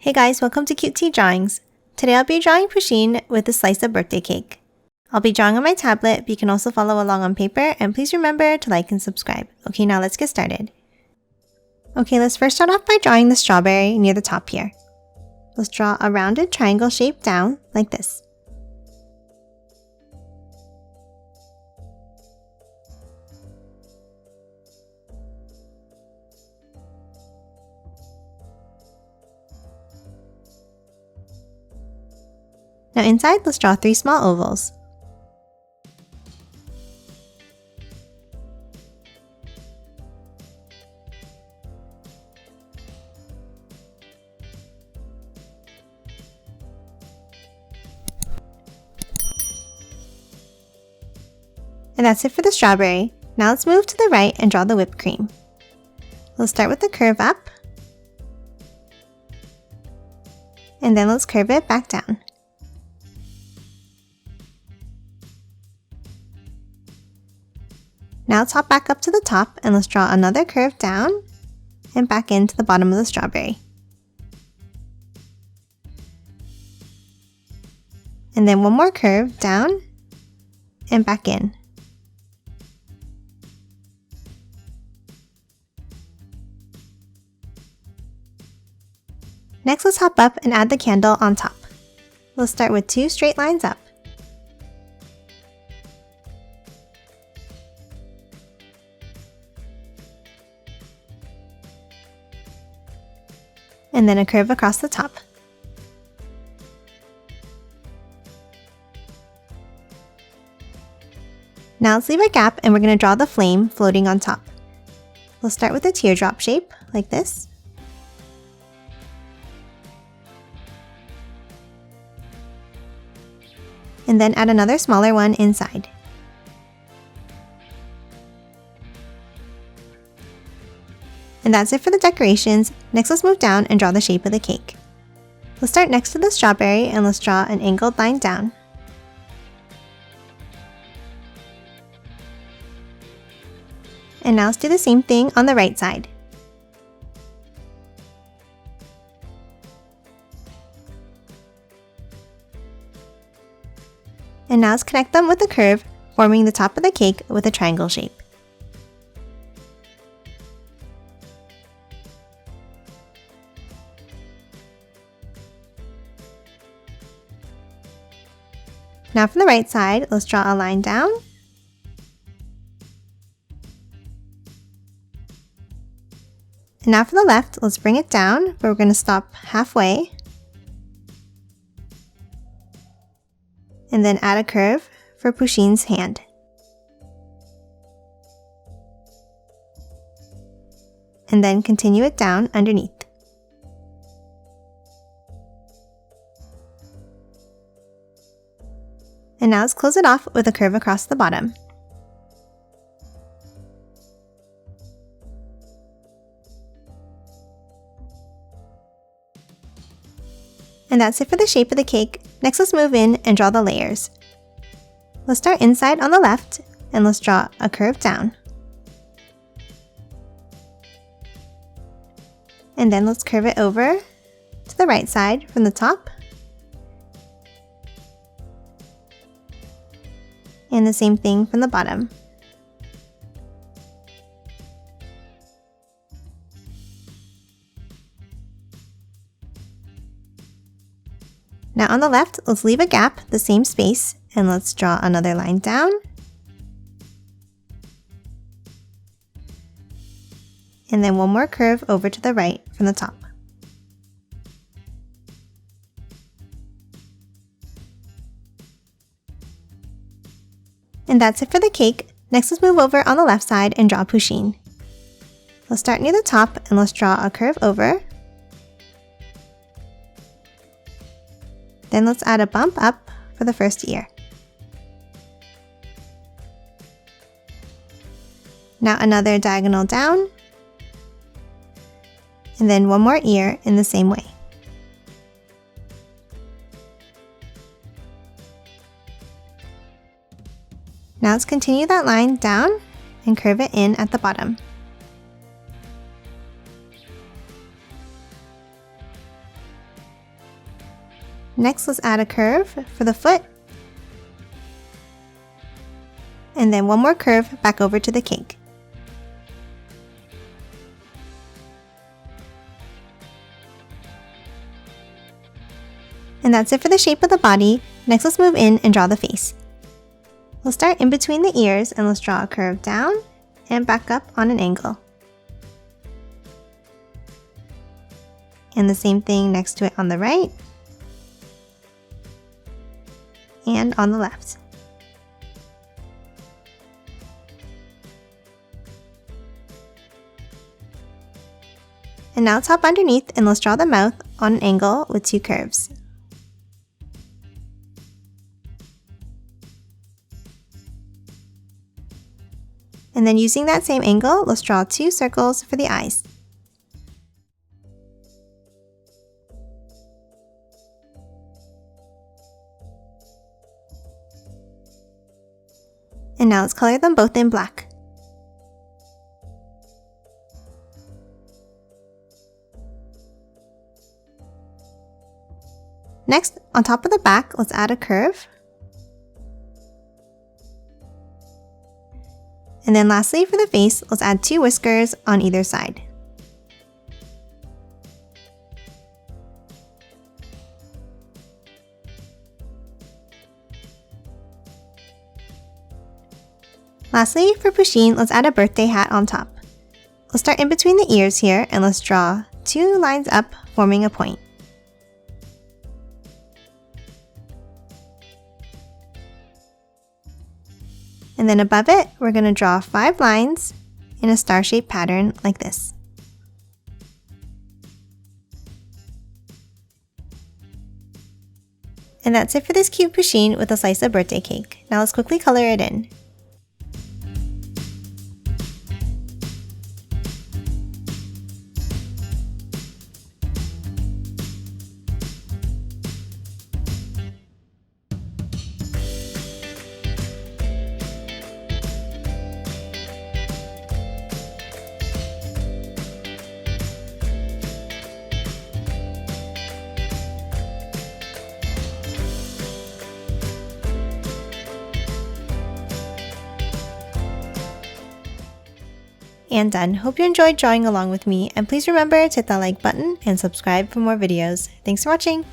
Hey guys, welcome to Cute Tea Drawings. Today I'll be drawing Pusheen with a slice of birthday cake. I'll be drawing on my tablet, but you can also follow along on paper, and please remember to like and subscribe. Okay, now let's get started. Okay, let's first start off by drawing the strawberry near the top here. Let's draw a rounded triangle shape down, like this. Now inside, let's draw 3 small ovals. And that's it for the strawberry. Now let's move to the right and draw the whipped cream. We'll start with the curve up, and then let's curve it back down. Now let's hop back up to the top and let's draw another curve down and back into the bottom of the strawberry. And then one more curve down and back in. Next, let's hop up and add the candle on top. We'll start with 2 straight lines up. And then a curve across the top. Now let's leave a gap and we're going to draw the flame floating on top. We'll start with a teardrop shape, like this. And then add another smaller one inside. And that's it for the decorations. Next, let's move down and draw the shape of the cake. Let's start next to the strawberry and let's draw an angled line down. And now let's do the same thing on the right side. And now let's connect them with a curve, forming the top of the cake with a triangle shape. Now from the right side, let's draw a line down. And now for the left, let's bring it down, but we're going to stop halfway. And then add a curve for Pusheen's hand. And then continue it down underneath. And now let's close it off with a curve across the bottom. And that's it for the shape of the cake. Next, let's move in and draw the layers. Let's start inside on the left and let's draw a curve down. And then let's curve it over to the right side from the top. And the same thing from the bottom. Now on the left, let's leave a gap, the same space, and let's draw another line down. And then one more curve over to the right from the top. And that's it for the cake. Next, let's move over on the left side and draw Pusheen. Let's start near the top and let's draw a curve over. Then let's add a bump up for the first ear. Now another diagonal down. And then one more ear in the same way. Now let's continue that line down and curve it in at the bottom. Next, let's add a curve for the foot. And then one more curve back over to the cake. And that's it for the shape of the body. Next, let's move in and draw the face. We'll start in between the ears and let's draw a curve down and back up on an angle. And the same thing next to it on the right and on the left. And now top underneath, and let's draw the mouth on an angle with two curves. And then using that same angle, let's draw two circles for the eyes. And now let's color them both in black. Next, on top of the back, let's add a curve. And then lastly, for the face, let's add two whiskers on either side. Lastly, for Pusheen, let's add a birthday hat on top. Let's start in between the ears here and let's draw two lines up, forming a point. And then above it, we're going to draw 5 lines in a star-shaped pattern like this. And that's it for this cute Pusheen with a slice of birthday cake. Now let's quickly color it in. And done. Hope you enjoyed drawing along with me, and please remember to hit that like button and subscribe for more videos. Thanks for watching!